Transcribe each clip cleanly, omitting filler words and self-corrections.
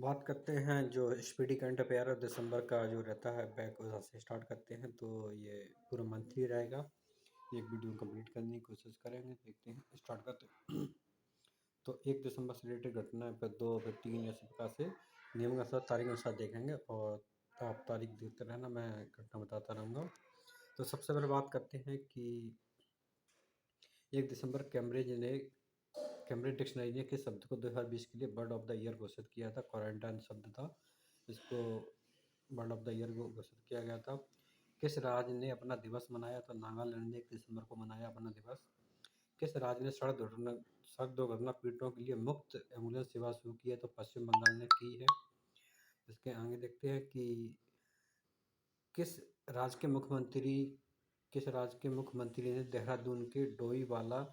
बात करते हैं जो स्पीडी करंट अफेयर है दिसंबर का जो रहता है बैक उधर से स्टार्ट करते हैं। तो ये पूरा मंथली रहेगा। एक वीडियो कंप्लीट करने की कोशिश करेंगे, देखते हैं स्टार्ट करते हैं। तो 1 दिसंबर से रिलेटेड घटना है, फिर 2 फिर 3 ऐसे प्रकार से नियम के अनुसार तारीख के अनुसार देखेंगे और आप तारीख देखते रहना, मैं घटना बताता रहूँगा। तो सबसे पहले बात करते हैं कि 1 दिसंबर कैम्ब्रिज डिक्शनरी ने किस शब्द को 2020 के लिए बर्ड ऑफ द ईयर घोषित किया था। क्वारंटाइन शब्द था, इसको बर्ड ऑफ द ईयर को घोषित किया गया था। किस राज्य ने अपना दिवस मनाया? तो नागालैंड ने 1 दिसंबर को मनाया अपना दिवस। किस राज्य ने सड़क दुर्घटना पीड़ितों के लिए मुफ्त एम्बुलेंस सेवा शुरू की है? तो पश्चिम बंगाल ने की है। इसके आगे देखते हैं कि किस राज्य के मुख्यमंत्री किस राज्य के मुख्यमंत्री ने देहरादून के डोईवाला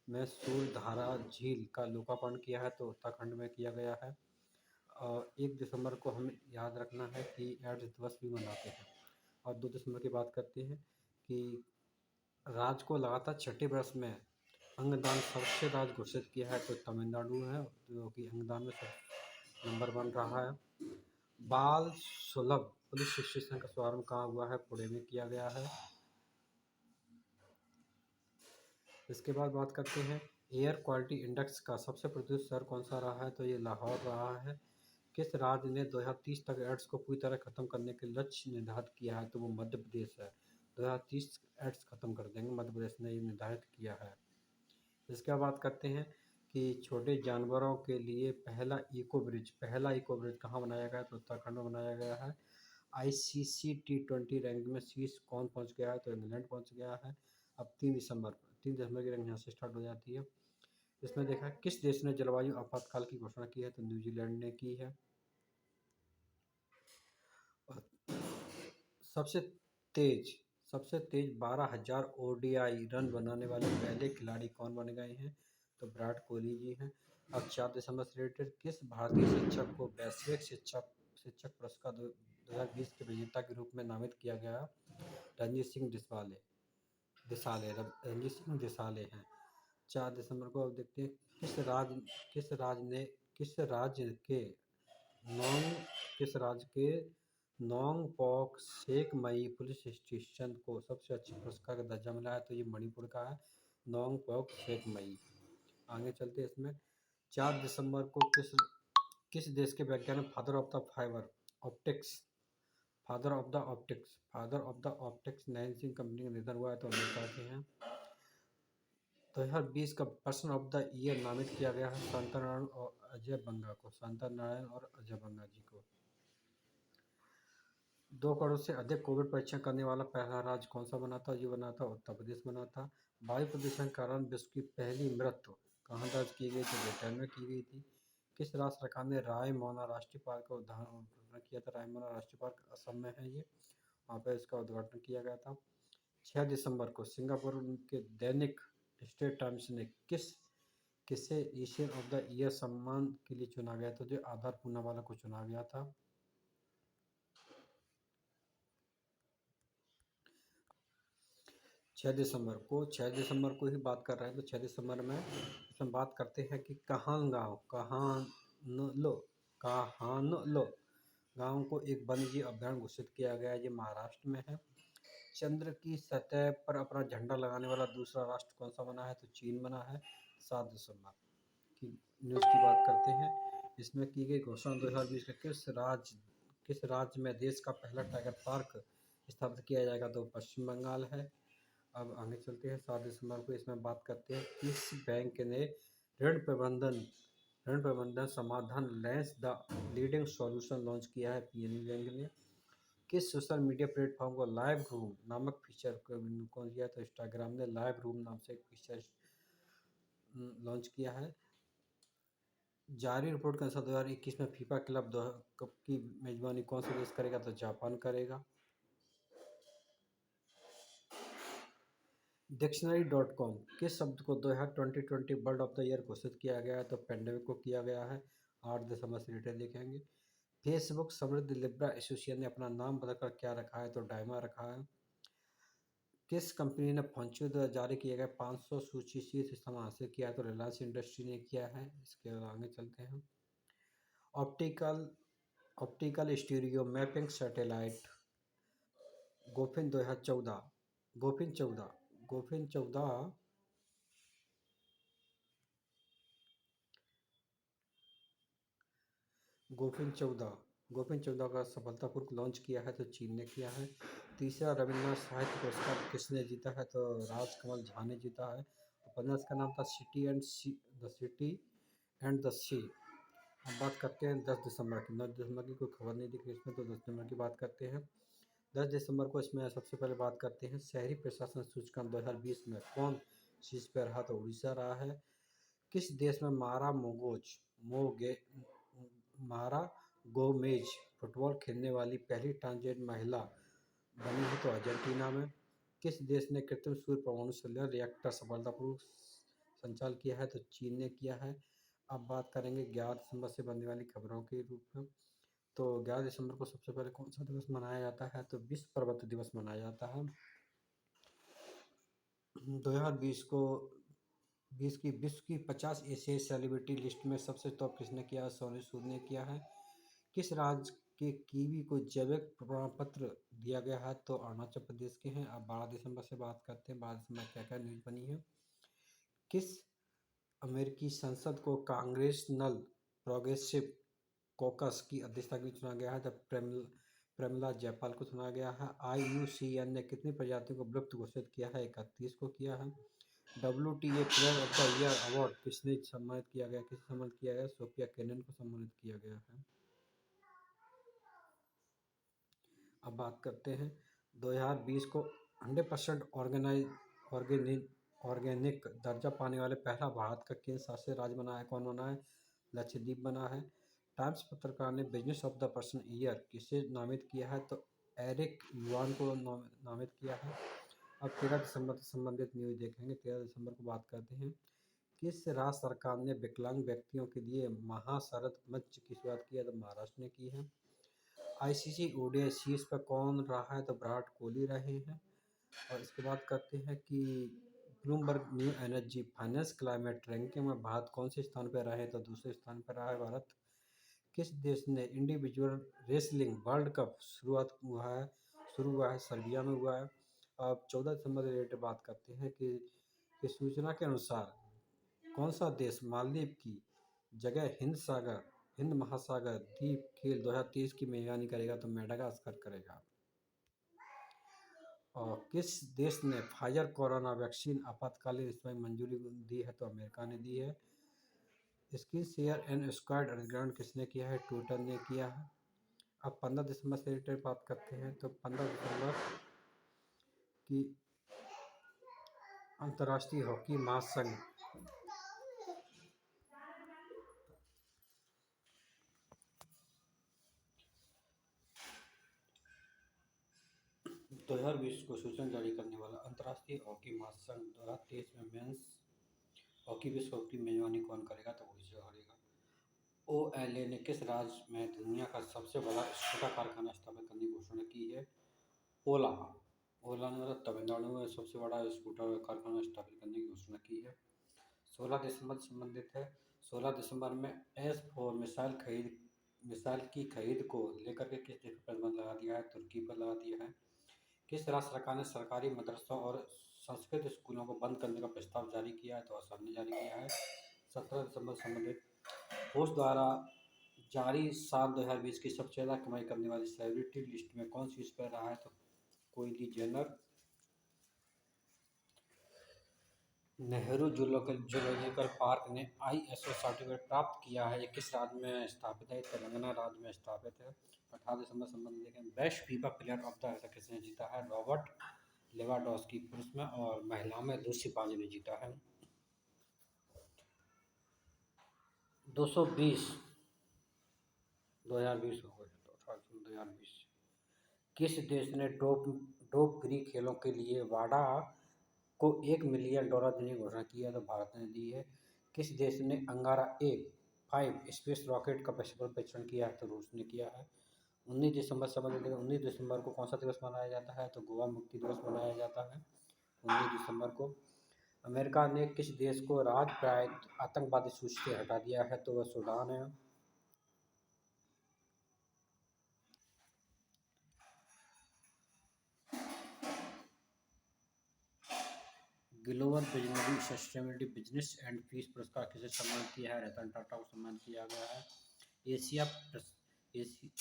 में सूर्यधारा झील का लोकार्पण किया है? तो उत्तराखंड में किया गया है। और 1 दिसंबर को हमें याद रखना है कि एड्स दिवस भी मनाते हैं। और 2 दिसंबर की बात करते हैं कि राज्य को लगातार छठे वर्ष में अंगदान सर्वश्रेष्ठ राज्य घोषित किया है। तो तमिलनाडु है जो कि अंगदान में सब नंबर 1 रहा है। बाल सुलभ पुलिस स्टेशन का शुभारंभ कहाँ हुआ है? पुणे में किया गया है। इसके बाद बात करते हैं एयर क्वालिटी इंडेक्स का सबसे प्रदूषित शहर कौन सा रहा है? तो ये लाहौर रहा है। किस राज्य ने 2030 तक एड्स को पूरी तरह खत्म करने के लक्ष्य निर्धारित किया है? तो वो मध्य प्रदेश है। 2030 एड्स खत्म कर देंगे, मध्य प्रदेश ने ये निर्धारित किया है। इसके बाद बात करते हैं कि छोटे जानवरों के लिए पहला इको ब्रिज कहाँ बनाया गया? तो उत्तराखंड में बनाया गया है। ICC T20 रैंक में शीर्ष कौन पहुंच गया है? तो इंग्लैंड पहुंच गया है। अब 3 दिसंबर की रैंक यहाँ से स्टार्ट हो जाती है। इसमें देखा है किस देश ने जलवायु आपातकाल की घोषणा की है? तो न्यूजीलैंड ने की है। और सबसे तेज सबसे तेज 12,000 ODI रन बनाने वाले पहले खिलाड़ी कौन बन गए हैं? तो विराट कोहली जी हैं। अब 4 दिसंबर से रिलेटेड किस भारतीय शिक्षक को वैश्विक शिक्षक पुरस्कार 2020 के विजेता के रूप में नामित किया गया? रणजीत सिंह रणजीत सिंह दिसाले हैं। 4 दिसंबर को अब देखते हैं किस राज्य ने किस राज्य के नोंग किस राज्य के नोंगपोक सेकमई पुलिस स्टेशन को सबसे अच्छे पुरस्कार का दर्जा मिला है? तो ये मणिपुर का है, नोंगपोक सेकमई। आगे चलते हैं इसमें 4 दिसंबर को किस देश के वैज्ञानिक father of the optics Nain Singh Kapany का निधन हुआ है? तो अमेरिका के हैं। 2020 का पर्सन ऑफ द ईयर नामित किया गया है शांता नारायण और अजय बंगा जी को। 2 करोड़ से अधिक कोविड परीक्षण करने वाला पहला राज्य कौन सा बना था? ये बना था उत्तर प्रदेश बना था। वायु प्रदूषण के कारण विश्व की पहली मृत्यु कहाँ दर्ज की गई? तो ब्रिटेन में की गई थी। किस राज्य सरकार ने रायमोना राष्ट्रीय पार्क का उद्घाटन किया था? रायमोना राष्ट्रीय पार्क असम में है ये, वहाँ पर इसका उद्घाटन किया गया था। 6 दिसंबर को सिंगापुर के दैनिक स्टेट टाइम्स ने किसे एशियन ऑफ द ईयर सम्मान के लिए चुना गया था? जो आधार पूनावाला को चुना गया था। 6 दिसंबर को ही बात कर रहे हैं। तो 6 दिसंबर में इसमें बात करते हैं कि कहानलो गांव को एक वन्यजीव अभयारण्य घोषित किया गया है। ये महाराष्ट्र में है। चंद्र की सतह पर अपना झंडा लगाने वाला दूसरा राष्ट्र कौन सा बना है? तो चीन बना है। 7 दिसंबर की न्यूज़ की बात करते हैं। इसमें की गई घोषणा 2020 का किस राज्य में देश का पहला टाइगर पार्क स्थापित किया जाएगा? तो पश्चिम बंगाल है। अब आगे चलते हैं 7 दिसंबर को, इसमें बात करते हैं किस बैंक ने ऋण प्रबंधन समाधान lens the leading solution launch किया है? PNB बैंक ने। किस सोशल मीडिया प्लेटफॉर्म को लाइव रूम नामक फीचर को दिया? तो इंस्टाग्राम ने लाइव रूम नाम से एक फीचर लॉन्च किया है। जारी रिपोर्ट के अनुसार 2021 में फीफा क्लब कप की मेजबानी कौन सा देश करेगा? तो जापान करेगा। डिक्शनरी.com किस शब्द को 2020 वर्ल्ड ऑफ द ईयर घोषित किया गया है? तो पेंडेमिक को किया गया है। 8 दिसंबर से रिलेटेड देखेंगे। फेसबुक समृद्ध लिब्रा एसोसिएशन ने अपना नाम बदलकर क्या रखा है? तो डायमा रखा है। किस कंपनी ने फॉर्च्यून द्वारा जारी किए गए 500 सूची शीर्ष स्थान हासिल किया है? तो रिलायंस इंडस्ट्री ने किया है। इसके आगे चलते हैं। Optical optical stereo mapping satellite Goffin 2014 Goffin 14 Goffin 14 Goffin 14 Goffin 14 का सफलतापूर्वक लॉन्च किया है तो चीन ने किया है। तीसरा रविन्द्रनाथ साहित्य पुरस्कार किसने जीता है तो राजकमल झा ने जीता है। उपन्यास इसका नाम था सिटी एंड द सी। अब बात करते हैं 10 दिसंबर की। 9 दिसंबर की कोई खबर नहीं दिख रही इसमें, तो 10 दिसंबर की बात करते हैं। 10 दिसंबर को इसमें सबसे पहले बात करते हैं शहरी प्रशासन सूचकांक 2020 में कौन शीर्ष पे रहा तो उड़ीसा रहा है। किस देश में मारा गोमेज फुटबॉल खेलने वाली पहली ट्रांसजेंडर महिला बनी है तो अर्जेंटीना में। किस देश ने कृत्रिम सूर्य परमाणु सेलुलर रिएक्टर सफलतापूर्वक संचालन किया है तो चीन ने किया है। अब बात करेंगे 11 दिसंबर से बनने वाली खबरों के रूप में। तो 11 दिसंबर को सबसे पहले कौन सा दिवस मनाया जाता है तो विश्व पर्वत दिवस मनाया जाता है। 2020 को विश्व की 50 एशियाई सेलिब्रिटी लिस्ट में सबसे टॉप किसने किया है सोनू सूद ने किया है। किस राज्य के कीवी को जैविक प्रमाण पत्र दिया गया है तो अरुणाचल प्रदेश के हैं। अब 12 दिसंबर से बात करते हैं 12 दिसंबर क्या क्या न्यूज बनी है। किस अमेरिकी संसद को कांग्रेसनल प्रोग्रेसिव कॉकस की अध्यक्षता के लिए चुना गया है जब प्रेमला जयपाल को चुना गया है। IUCN ने कितनी प्रजातियों को विलुप्त घोषित किया है 31 को किया है। WTA player of the year award किसे सम्मानित किया गया सोफिया केनिन को सम्मानित किया गया है। अब बात करते हैं 2020 को 100% ऑर्गेनिक दर्जा पाने वाले पहला भारत का केंद्र शासित राज्य बना है कौन बना है लक्षद्वीप बना है। टाइम्स पत्रकार ने business of the person year किसे नामित किया है तो एरिक युआन को नामित किया है। अब 13 दिसंबर से संबंधित न्यूज देखेंगे। 13 दिसंबर को बात करते हैं किस राज्य सरकार ने विकलांग व्यक्तियों के लिए महाशरद मंच की शुरुआत की है तो महाराष्ट्र ने की है। ICC ODI शीर्ष पर कौन रहा है तो विराट कोहली रहे हैं। और इसके बाद करते हैं कि Bloomberg new energy finance climate ranking में भारत कौन से स्थान पर रहे तो दूसरे स्थान पर रहा है भारत। किस देश ने इंडिविजुअल रेसलिंग वर्ल्ड कप शुरू हुआ है सर्बिया में हुआ है। अब 14 दिसंबर से रिलेटेड बात करते हैं कि सूचना के अनुसार कौन सा देश मालदीव की जगह हिंद महासागर द्वीप खेल 2023 की मेजबानी करेगा तो मेडागास्कर करेगा। और किस देश ने फाइजर कोरोना वैक्सीन आपातकालीन इस्तेमाल की मंजूरी दी है तो अमेरिका ने दी है। स्क्रीन शेयर एंड स्क्वाड अधिग्रहण किसने किया है ट्विटर ने किया है। अब 15 दिसंबर से रिलेटेड बात करते हैं तो 15 दिसंबर की अंतर्राष्ट्रीय हॉकी महासंघ 2020 को सूचना जारी करने वाला अंतर्राष्ट्रीय हॉकी महासंघ 2023 में मेंस हॉकी विश्व कप की मेजबानी कौन करेगा तो उड़ीसा करेगा। OLA ने किस राज्य में दुनिया का सबसे बड़ा स्कूटर कारखाना स्थापित करने की घोषणा की है। ओला ओला ने मतलब तमिलनाडु में सबसे बड़ा स्कूटर कारखाना स्थापित करने की घोषणा की है। 16 दिसंबर से संबंधित है। 16 दिसंबर में S-4 मिसाइल की खरीद को लेकर के किस देश पर प्रतिबंध लगा दिया है तुर्की पर लगा दिया है। किस राज्य सरकार ने सरकारी मदरसों और संस्कृत स्कूलों को बंद करने का प्रस्ताव जारी किया है तो असम ने जारी किया है। 17 दिसंबर संबंधित पोस्ट द्वारा जारी साल 2020 की सबसे ज़्यादा कमाई करने वाली सेलिब्रिटी लिस्ट में कौन शीर्ष पर रहा है तो कोयली जेनर। नेहरू जूलॉजिकल पार्क ने ISO सर्टिफिकेट प्राप्त किया है। ये किस राज्य में स्थापित है तेलंगाना राज्य में स्थापित है। 18 दिसंबर संबंधित देखें best FIFA player of the year किसने जीता है रॉबर्ट लेवांडोव्स्की पुरुष में और महिला में लूसी पाजी ने जीता है। 220 2020 हो गए तो 2020 किस देश ने ड्रोप फ्री खेलों के लिए वाडा को $1 मिलियन देने की घोषणा की है तो भारत ने दी है। किस देश ने अंगारा A5 स्पेस रॉकेट का सफल परीक्षण किया है तो रूस ने किया है। 19 दिसंबर को कौन सा दिवस मनाया जाता है तो गोवा मुक्ति दिवस मनाया जाता है 19 दिसंबर को। अमेरिका ने किस देश को राजप्रयात आतंकवादी सूची से हटा दिया है तो वह सूडान है। Global visionary sustainability business and peace पुरस्कार किसे सम्मानित किया है? रतन टाटा को सम्मानित किया गया है। एशिया एशि,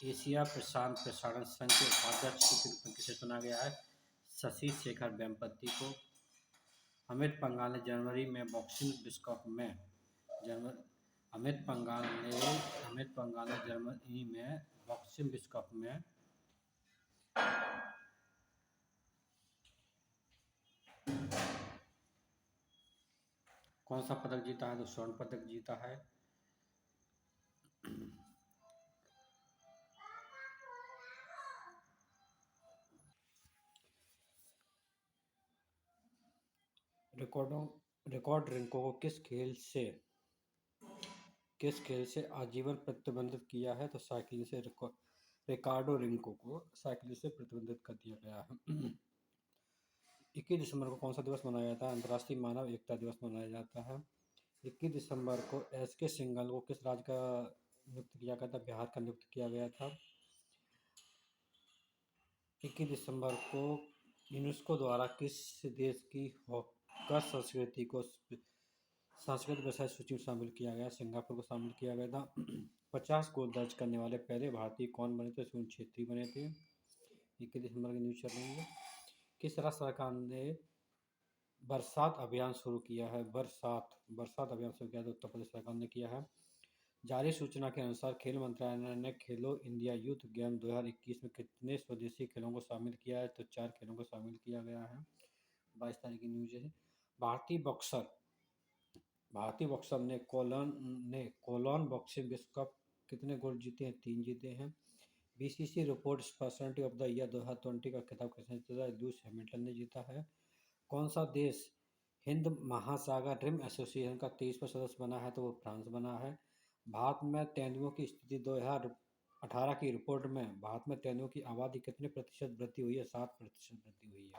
एशिया प्रशांत प्रसारण संघ के उपाध्यक्ष के रूप में किसे चुना गया है? शशि शेखर वेम्पति को। अमित पंघाल ने जनवरी में बॉक्सिंग विश्व कप में जनवरी अमित पंघाल ने जर्मनी में बॉक्सिंग विश्व कप में कौन सा पदक जीता है? तो स्वर्ण पदक जीता है। रिकॉर्ड रिंको को किस खेल से आजीवन प्रतिबंधित किया है? तो साइकिलिंग से रिकार्डो रिंको को साइकिलिंग से प्रतिबंधित कर दिया गया है। 21 दिसंबर को कौन सा दिवस मनाया जाता है? अंतर्राष्ट्रीय मानव एकता दिवस मनाया जाता है। 21 दिसंबर को SK सिंघल को किस राज्य का नियुक्त किया गया था? बिहार का नियुक्त किया गया था। 21 दिसंबर को यूनेस्को द्वारा किस देश की हॉकर संस्कृति को सांस्कृतिक विषय सूची में शामिल किया गया? सिंगापुर को शामिल किया गया था। 50 गोल दर्ज करने वाले पहले भारतीय कौन बने थे? सुनील छेत्री बने थे। 21 दिसंबर की न्यूज चल रही है। किस राज्य सरकार ने बरसात अभियान शुरू किया है? बरसात अभियान शुरू किया है तो उत्तर प्रदेश सरकार ने किया है। जारी सूचना के अनुसार खेल मंत्रालय ने खेलो इंडिया यूथ गेम 2021 में कितने स्वदेशी खेलों को शामिल किया है? तो 4 खेलों को शामिल किया गया है। 22 तारीख की न्यूज है। भारतीय बॉक्सर ने कोलोन बॉक्सिंग विश्व कप कितने गोल्ड जीते हैं? 3 जीते हैं। BCC reports personality of the year 2020 का खिताब किसने जीता है? लुईस हैमिल्टन ने जीता है। कौन सा देश हिंद महासागर रिम एसोसिएशन का 23वां सदस्य बना है? तो वो फ्रांस बना है। भारत में तेंदुओं की स्थिति 2018 की रिपोर्ट में भारत में तेंदुओं की आबादी कितने प्रतिशत वृद्धि हुई है? 7% वृद्धि हुई है।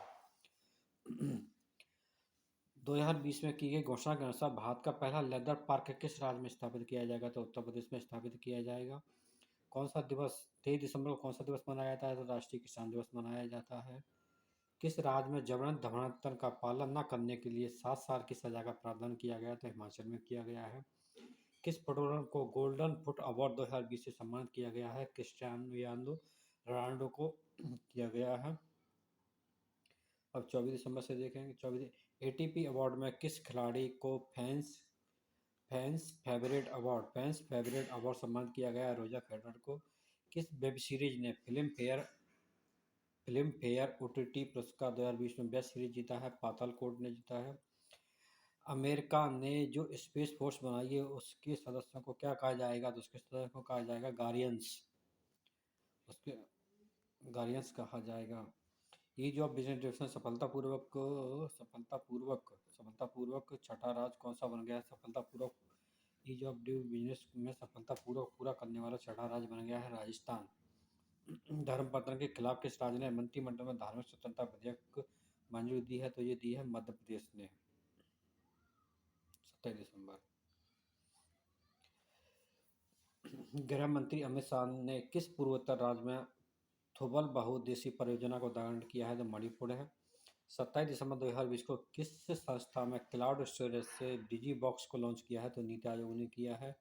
2020 में की गई घोषणा के अनुसार भारत का पहला लेदर पार्क किस राज्य में स्थापित किया जाएगा? तो उत्तर प्रदेश में स्थापित किया जाएगा। कौन सा दिवस 23 दिसंबर को कौन सा दिवस मनाया जाता है? तो राष्ट्रीय किसान दिवस मनाया जाता है। किस राज्य में जबरन धर्मांतरण का पालन न करने के लिए 7 साल की सजा का प्रावधान किया गया? तो हिमाचल में किया गया है। किस फुटबॉलर को गोल्डन फुट अवार्ड 2020 से सम्मानित किया गया है? क्रिस्टियानो रोनाल्डो को किया गया है। अब 24 दिसंबर से देखेंगे। 24 ATP अवार्ड में किस खिलाड़ी को फैंस फेवरेट अवार्ड सम्मानित किया गया है? रोजर फेडरर को। किस वेब सीरीज ने फिल्म फेयर OTT पुरस्कार 2020 में बेस्ट सीरीज जीता है? पातालकोट ने जीता है। अमेरिका ने जो स्पेस फोर्स बनाई है उसके सदस्यों को क्या कहा जाएगा? तो उसके सदस्यों को कहा जाएगा उसके गार्डियंस कहा जाएगा। ईज ऑफ बिजनेस डिरेक्शन सफलतापूर्वक छठा राज्य कौन सा बन गया है? ईज ऑफ डूइंग बिजनेस में सफलतापूर्वक पूरा करने वाला छठा राज्य बन गया है राजस्थान। धर्म पतन के खिलाफ किस राज्य ने मंत्रिमंडल में धार्मिक स्वतंत्रता विधेयक मंजूरी दी है? तो ये दी है मध्य प्रदेश ने। 27 दिसंबर। गृह मंत्री अमित शाह ने किस पूर्वोत्तर राज्य में थोबल बहुउद्देशीय परियोजना का उद्घाटन किया है? तो मणिपुर है। 27 दिसंबर 2020 को किस संस्था में क्लाउड स्टोरेज से डिजी बॉक्स को लॉन्च किया है? तो नीति आयोग ने किया है।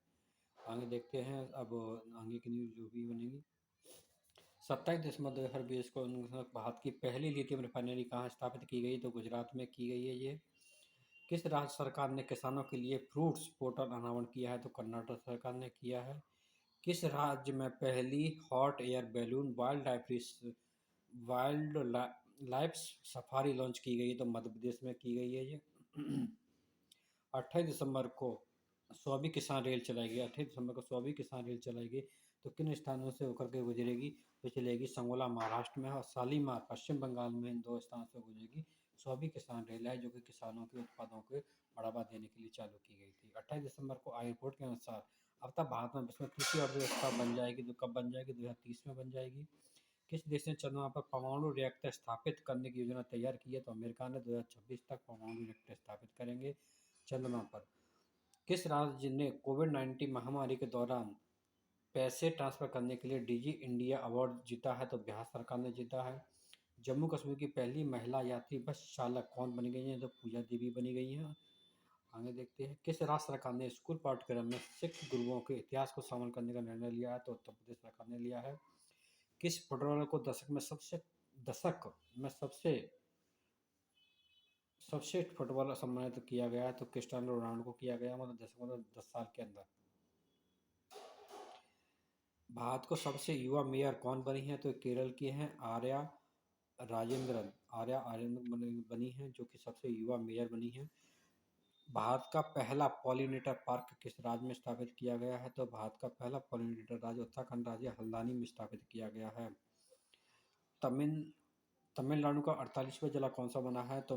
आगे देखते हैं अब आगे की न्यूज जो भी बनेगी। 27 दिसंबर 2020 को भारत की पहली लिथियम रिफाइनरी कहाँ स्थापित की गई? तो गुजरात में की गई है ये। किस राज्य सरकार ने किसानों के लिए फ्रूट्स पोर्टल अनावरण किया है? तो कर्नाटक सरकार ने किया है। किस राज्य में पहली hot air balloon wild life safari launch की गई? तो मध्य प्रदेश में की गई है ये। 28 दिसंबर को 100वीं किसान रेल चलाएगी। 28 दिसंबर को 100वीं किसान रेल चलाएगी तो किन स्थानों से होकर के गुजरेगी? तो चलेगी संगोला महाराष्ट्र में और शालीमार पश्चिम बंगाल में। इन 2 स्थानों से गुजरेगी। 100वीं किसान रेल है जो कि किसानों के उत्पादों को बढ़ावा देने के लिए चालू की गई थी। 28 दिसंबर को आई रिपोर्ट के अनुसार अब तक भारत में विश्व में तीसरी अर्थव्यवस्था बन जाएगी। तो कब बन जाएगी? 2030 में बन जाएगी। किस देश ने चंद्रमा पर परमाणु रिएक्टर स्थापित करने की योजना तैयार की है? तो अमेरिका ने 2026 तक परमाणु रिएक्टर स्थापित करेंगे चंद्रमा पर। किस राज्य ने कोविड-19 महामारी के दौरान पैसे ट्रांसफर करने के लिए डिजी इंडिया अवार्ड जीता है? तो बिहार सरकार ने जीता है। जम्मू कश्मीर की पहली महिला यात्री बस चालक कौन बनी गई हैं? तो पूजा देवी बनी गई हैं। आगे देखते हैं, किस राज्य सरकार ने स्कूल पाठ्यक्रम में सिख गुरुओं के इतिहास को शामिल करने का निर्णय लिया है? तो उत्तर प्रदेश सरकार ने लिया है। किस फुटबॉलर को दशक में सबसे सबसे फुटबॉलर सम्मानित किया गया है? तो क्रिस्टियानो रोनाल्डो को किया गया, मतलब 10 साल के अंदर। भारत को सबसे युवा मेयर कौन बनी है? तो केरल की हैं आर्या राजेंद्रन बनी हैं, जो कि सबसे युवा मेयर बनी हैं। भारत का पहला पॉलिनेटर पार्क किस राज्य में स्थापित किया गया है? तो भारत का पहला पॉलिनेटर राज्य उत्तराखंड राज्य हल्द्वानी में स्थापित किया गया है। तमिल तमिलनाडु का 48वां जिला कौन सा बना है? तो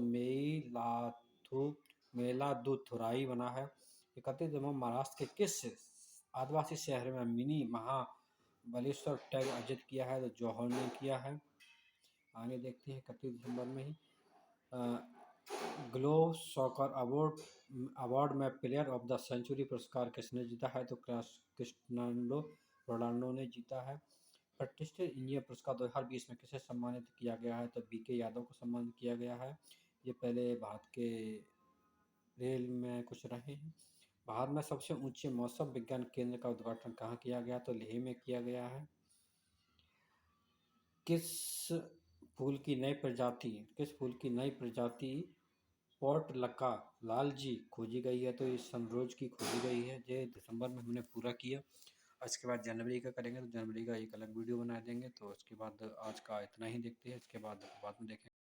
मेलादुथुराई बना है। 31 महाराष्ट्र के किस आदिवासी शहर में मिनी महाबलेश्वर टैग अर्जित किया है? तो जौहर ने किया है। आगे देखते हैं, 31 दिसंबर में ही ग्लोब सॉकर अवार्ड में प्लेयर ऑफ द सेंचुरी पुरस्कार किसने जीता है? तो क्रिस्टियानो रोनाल्डो ने जीता है। प्रतिष्ठित इंजीनियर पुरस्कार 2020 में किसे सम्मानित किया गया है? तो बीके यादव को सम्मानित किया गया है। ये पहले भारत के रेल में कुछ रहे हैं। भारत में सबसे ऊंचे मौसम विज्ञान केंद्र का उद्घाटन कहाँ किया गया? तो लेह में किया गया है। किस किस फूल की नई प्रजाति पोर्टलका लालजी खोजी गई है? तो इस सनरोज की खोजी गई है। ये दिसंबर में हमने पूरा किया। इसके बाद जनवरी का करेंगे, तो जनवरी का एक अलग वीडियो बना देंगे। तो उसके बाद आज का इतना ही देखते हैं, इसके बाद में देखेंगे।